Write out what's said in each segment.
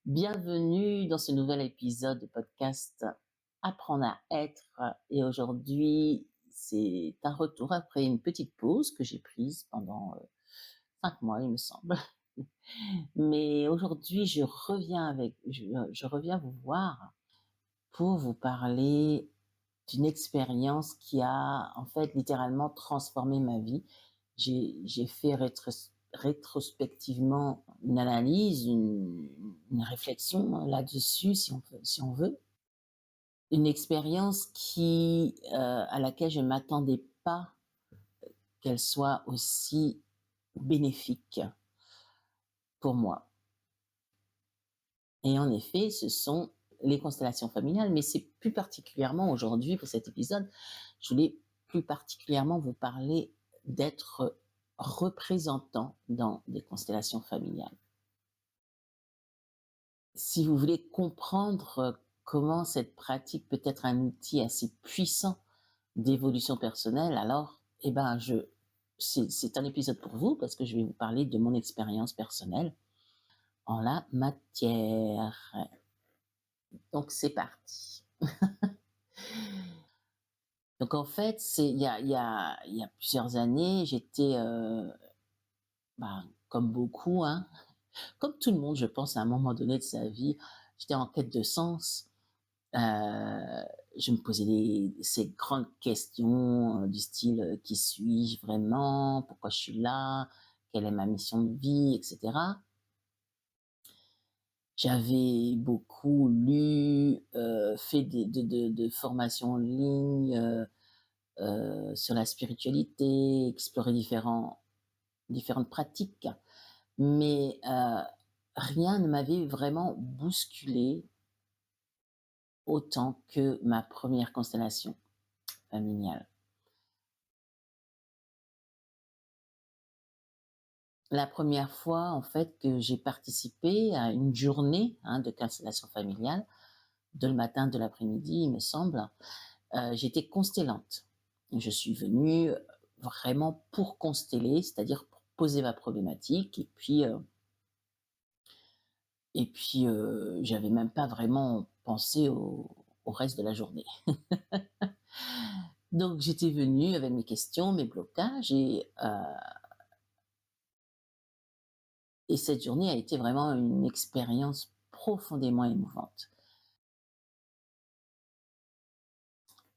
Bienvenue dans ce nouvel épisode de podcast Apprendre à être. Et aujourd'hui, c'est un retour après une petite pause que j'ai prise pendant 5 mois, il me semble. Mais aujourd'hui, je reviens vous voir pour vous parler d'une expérience qui a en fait littéralement transformé ma vie. J'ai fait rétrospectivement une analyse, une réflexion là-dessus, si on veut. Une expérience à laquelle je ne m'attendais pas qu'elle soit aussi bénéfique pour moi. Et en effet, ce sont les constellations familiales, mais c'est plus particulièrement aujourd'hui, pour cet épisode, je voulais plus particulièrement vous parler d'être représentant dans des constellations familiales. Si vous voulez comprendre comment cette pratique peut être un outil assez puissant d'évolution personnelle, alors, c'est un épisode pour vous parce que je vais vous parler de mon expérience personnelle en la matière. Donc c'est parti. Donc en fait, c'est il y a plusieurs années, j'étais, comme beaucoup, hein, comme tout le monde, je pense, à un moment donné de sa vie, j'étais en quête de sens. Heu, je me posais ces grandes questions, du style, «Qui suis-je vraiment? Pourquoi je suis là? Quelle est ma mission de vie?» et cetera. J'avais beaucoup lu, fait de formations en ligne, sur la spiritualité, explorer différentes pratiques, mais rien ne m'avait vraiment bousculé autant que ma première constellation familiale. La première fois, en fait, que j'ai participé à une journée, hein, de constellation familiale, de le matin, de l'après-midi, il me semble, j'étais constellante. Je suis venue vraiment pour consteller, c'est-à-dire pour poser ma problématique j'avais même pas vraiment pensé au reste de la journée. Donc j'étais venue avec mes questions, mes blocages et cette journée a été vraiment une expérience profondément émouvante.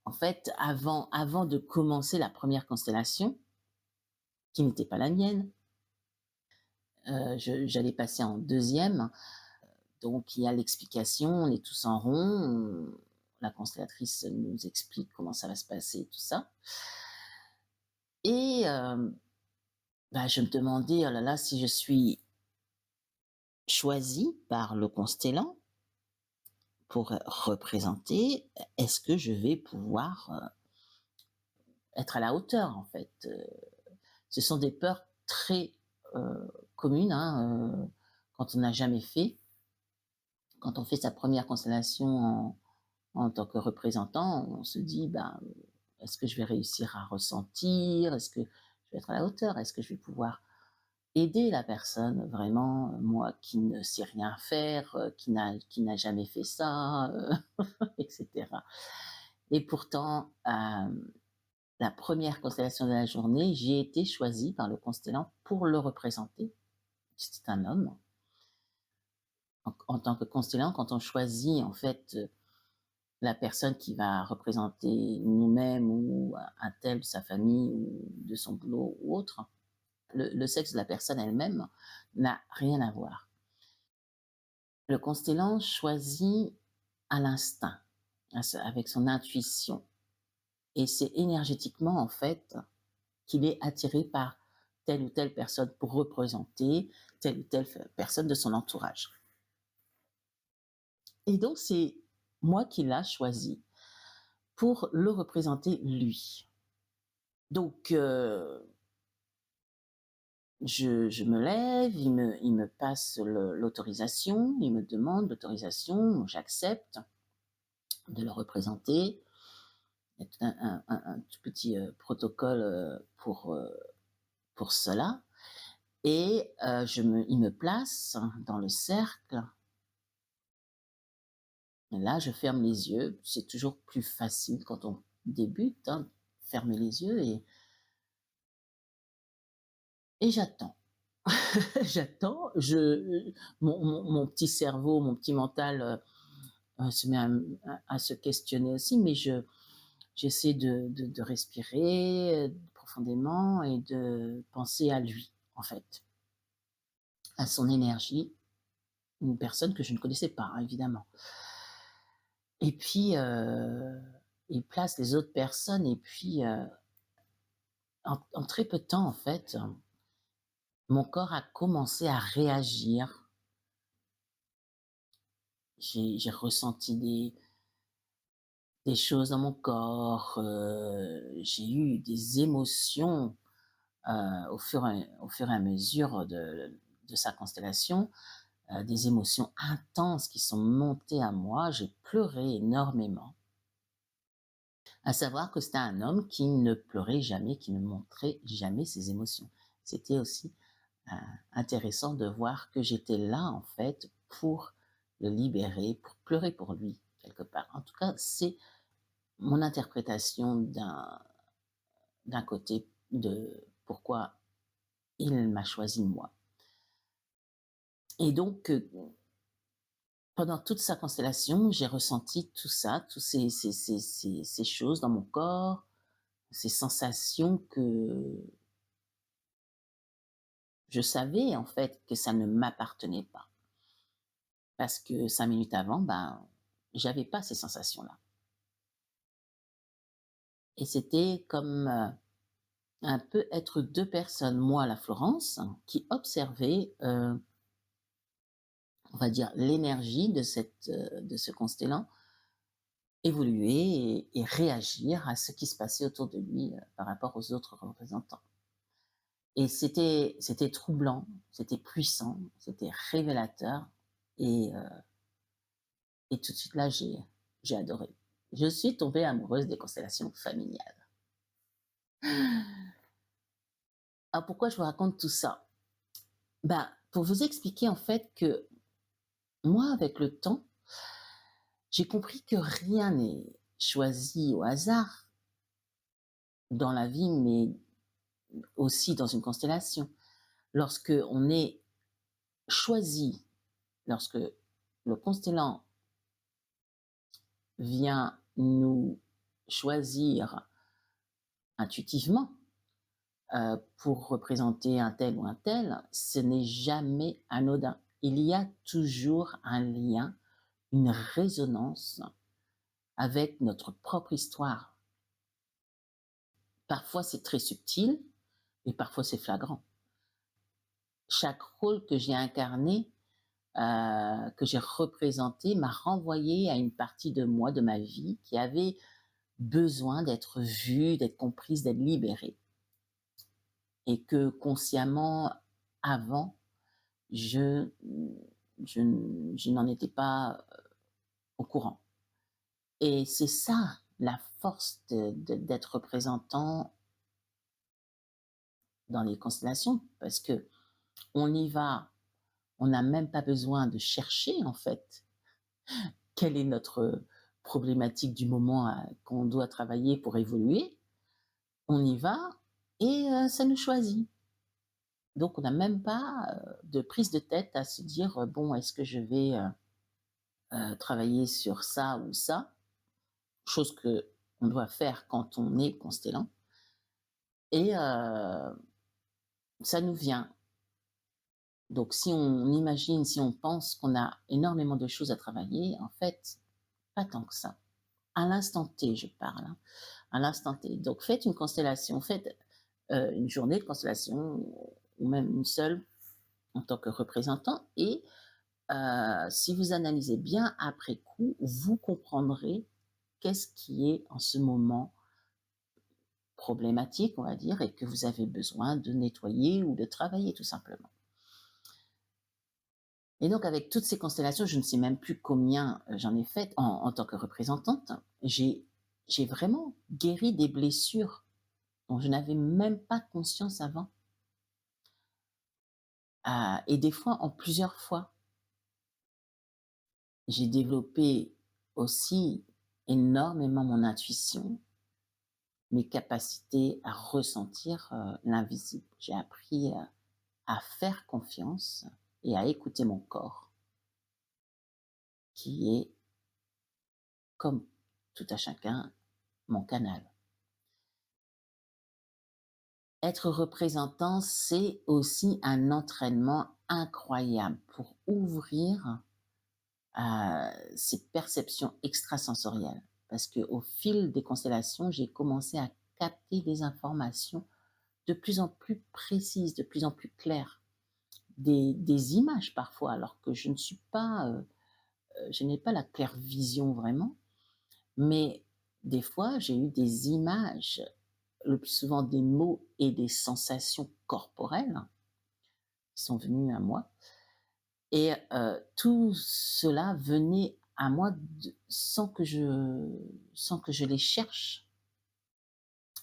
En fait, avant de commencer la première constellation, qui n'était pas la mienne, j'allais passer en deuxième. Donc il y a l'explication, on est tous en rond, la constellatrice nous explique comment ça va se passer, tout ça. Et je me demandais, oh là là, si je suis choisie par le constellant pour représenter, est-ce que je vais pouvoir être à la hauteur, en fait? Ce sont des peurs très communes, hein, quand on n'a jamais fait. Quand on fait sa première constellation en tant que représentant, on se dit, est-ce que je vais réussir à ressentir? Est-ce que je vais être à la hauteur? Est-ce que je vais pouvoir aider la personne vraiment, moi qui ne sais rien faire, qui n'a jamais fait ça, et cetera. Et pourtant, la première constellation de la journée, j'ai été choisie par le constellant pour le représenter. C'est un homme. En tant que constellant, quand on choisit en fait, la personne qui va représenter nous-mêmes ou un tel de sa famille ou de son boulot ou autre, le sexe de la personne elle-même n'a rien à voir. Le constellant choisit à l'instinct, avec son intuition, et c'est énergétiquement en fait qu'il est attiré par telle ou telle personne pour représenter telle ou telle personne de son entourage. Et donc c'est moi qui l'a choisi pour le représenter lui. Donc je me lève, il me passe l'autorisation, il me demande l'autorisation, j'accepte de le représenter. Il y a tout un tout petit protocole pour cela. Et il me place dans le cercle Là, je ferme les yeux. C'est toujours plus facile quand on débute, hein, fermer les yeux et j'attends. J'attends, mon petit cerveau, mon petit mental, se met à se questionner aussi, mais j'essaie de respirer, profondément et de penser à lui, en fait, à son énergie, une personne que je ne connaissais pas, hein, évidemment. Et puis, il place les autres personnes et puis, en très peu de temps, en fait, mon corps a commencé à réagir. J'ai ressenti des choses dans mon corps, j'ai eu des émotions, au fur et à mesure de sa constellation, des émotions intenses qui sont montées à moi. J'ai pleuré énormément. À savoir que c'était un homme qui ne pleurait jamais, qui ne montrait jamais ses émotions. C'était aussi, heu, intéressant de voir que j'étais là, en fait, pour le libérer, pour pleurer pour lui, quelque part. En tout cas, c'est mon interprétation d'un côté de pourquoi il m'a choisi moi. Et donc, pendant toute sa constellation, j'ai ressenti tout ça, tous ces choses dans mon corps, ces sensations que je savais en fait que ça ne m'appartenait pas. Parce que 5 minutes avant, ben, j'avais pas ces sensations-là. Et c'était comme, un peu être 2 personnes. Moi, la Florence, qui observait, on va dire l'énergie de ce constellant évoluer et réagir à ce qui se passait autour de lui, par rapport aux autres représentants. Et c'était troublant, c'était puissant, c'était révélateur et tout de suite là, j'ai adoré. Je suis tombée amoureuse des constellations familiales. Alors pourquoi je vous raconte tout ça? Ben, pour vous expliquer en fait que moi, avec le temps, j'ai compris que rien n'est choisi au hasard dans la vie, mais aussi dans une constellation. Lorsque on est choisi, lorsque le constellant vient nous choisir intuitivement, pour représenter un tel ou un tel, ce n'est jamais anodin. Il y a toujours un lien, une résonance avec notre propre histoire. Parfois, c'est très subtil et parfois, c'est flagrant. Chaque rôle que j'ai incarné, que j'ai représenté, m'a renvoyé à une partie de moi, de ma vie, qui avait besoin d'être vue, d'être comprise, d'être libérée. Et que consciemment, avant, je, je n'en étais pas au courant. Et c'est ça la force d'être représentant dans les constellations, parce que on y va, on n'a même pas besoin de chercher en fait quelle est notre problématique du moment qu'on doit travailler pour évoluer. On y va et ça nous choisit. Donc on n'a même pas de prise de tête à se dire bon, est-ce que je vais travailler sur ça ou ça, chose que on doit faire quand on est constellant. Et ça nous vient. Donc si on imagine, si on pense qu'on a énormément de choses à travailler, en fait, pas tant que ça. À l'instant T, je parle, hein, à l'instant T. Donc faites une constellation, faites une journée de constellation, ou même une seule en tant que représentant, et si vous analysez bien après coup, vous comprendrez qu'est-ce qui est en ce moment problématique, on va dire, et que vous avez besoin de nettoyer ou de travailler tout simplement. Et donc avec toutes ces constellations, je ne sais même plus combien j'en ai faites en tant que représentante, j'ai vraiment guéri des blessures dont je n'avais même pas conscience avant, et des fois en plusieurs fois. J'ai développé aussi énormément mon intuition, mes capacités à ressentir, l'invisible. J'ai appris à faire confiance et à écouter mon corps qui est, comme tout à chacun, mon canal. Être représentant, c'est aussi un entraînement incroyable pour ouvrir ces perceptions extrasensorielles. Parce qu'au fil des constellations, j'ai commencé à capter des informations de plus en plus précises, de plus en plus claires, des images parfois, alors que je ne suis pas, je n'ai pas la claire vision vraiment, mais des fois j'ai eu des images, le plus souvent des mots et des sensations corporelles qui sont venus à moi. Et tout cela venait à moi sans que je les cherche.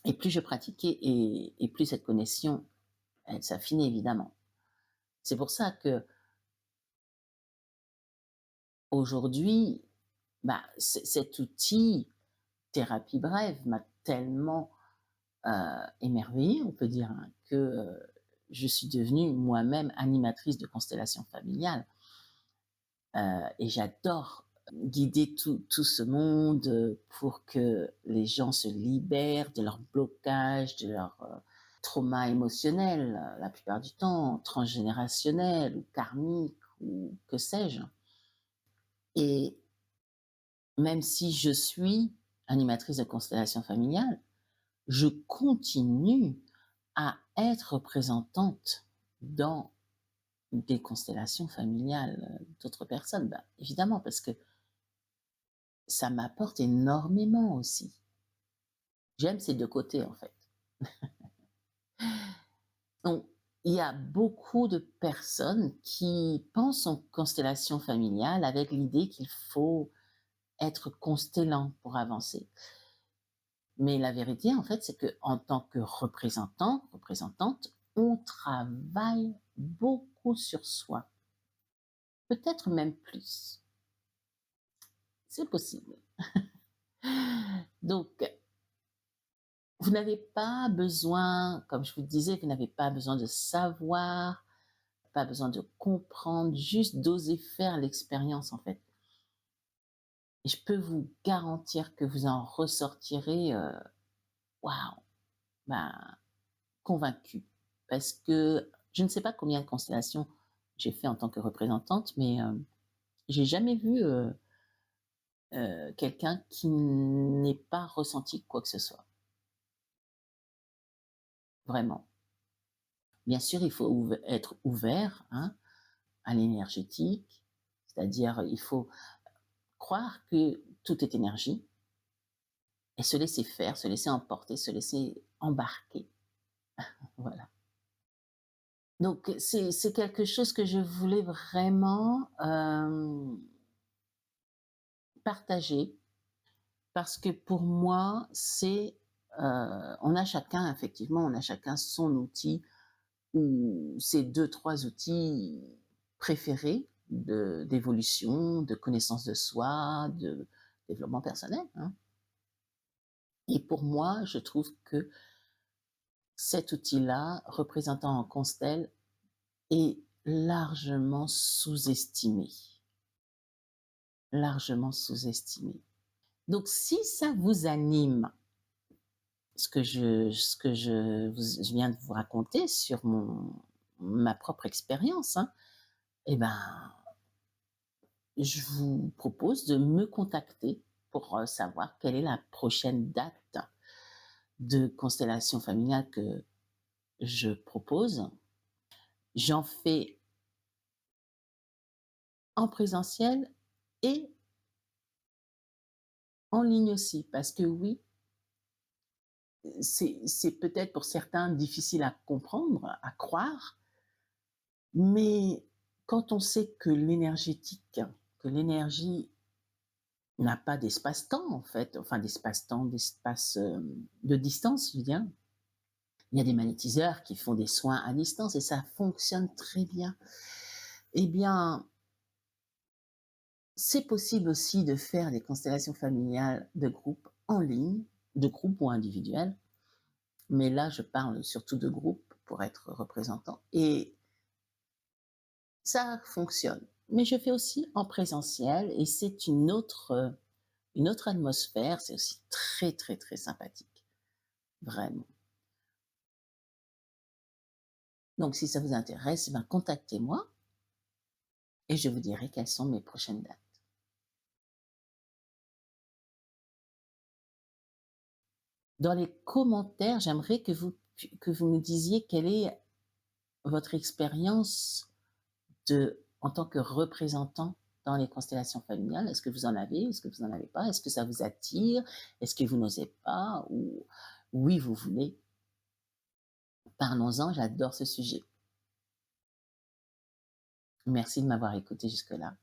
Et plus je pratiquais et plus cette connexion, elle s'affinait évidemment. C'est pour ça que aujourd'hui, bah, cet outil thérapie brève m'a tellement émerveillée, on peut dire, hein, que je suis devenue moi-même animatrice de constellations familiales. Et j'adore guider tout ce monde pour que les gens se libèrent de leurs blocages, de leurs traumas émotionnels, la plupart du temps, transgénérationnels ou karmiques ou que sais-je. Et même si je suis animatrice de constellation familiale, je continue à être représentante dans des constellations familiales d'autres personnes. Ben, évidemment, parce que ça m'apporte énormément aussi. J'aime ces 2 côtés, en fait. Donc, il y a beaucoup de personnes qui pensent en constellation familiale avec l'idée qu'il faut être constellant pour avancer. Mais la vérité, en fait, c'est qu'en tant que représentant, représentante, on travaille beaucoup sur soi, peut-être même plus. C'est possible. Donc, vous n'avez pas besoin, comme je vous disais, vous n'avez pas besoin de savoir, pas besoin de comprendre, juste d'oser faire l'expérience en fait. Et je peux vous garantir que vous en ressortirez, waouh, ben, convaincu. Parce que je ne sais pas combien de constellations j'ai fait en tant que représentante, mais j'ai jamais vu quelqu'un qui n'ait pas ressenti quoi que ce soit. Vraiment. Bien sûr, il faut être ouvert, hein, à l'énergétique, c'est-à-dire il faut croire que tout est énergie et se laisser faire, se laisser emporter, se laisser embarquer. Voilà. Donc c'est quelque chose que je voulais vraiment partager parce que pour moi, on a chacun, effectivement, on a chacun son outil ou ces deux, trois outils préférés d'évolution, de connaissance de soi, de développement personnel, hein. Et pour moi, je trouve que cet outil-là, représentant en constelle, est largement sous-estimé. Largement sous-estimé. Donc, si ça vous anime, je viens de vous raconter sur ma propre expérience, hein, eh ben, je vous propose de me contacter pour savoir quelle est la prochaine date de constellation familiale que je propose. J'en fais en présentiel et en ligne aussi, parce que oui, c'est peut-être pour certains difficile à comprendre, à croire, mais quand on sait que que l'énergie n'a pas d'espace-temps en fait, enfin d'espace-temps, d'espace de distance, je veux dire. Il y a des magnétiseurs qui font des soins à distance et ça fonctionne très bien. Eh bien, C'est possible aussi de faire des constellations familiales de groupe en ligne, de groupe ou individuel, mais là, je parle surtout de groupe pour être représentant et ça fonctionne. Mais je fais aussi en présentiel et c'est une autre atmosphère, c'est aussi très, très, très sympathique, vraiment. Donc si ça vous intéresse, ben, contactez-moi et je vous dirai quelles sont mes prochaines dates. Dans les commentaires, j'aimerais que vous me disiez quelle est votre expérience en tant que représentant dans les constellations familiales. Est-ce que vous en avez? Est-ce que vous n'en avez pas? Est-ce que ça vous attire? Est-ce que vous n'osez pas? Ou oui, vous voulez? Parlons-en, j'adore ce sujet. Merci de m'avoir écouté jusque-là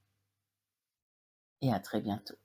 et à très bientôt.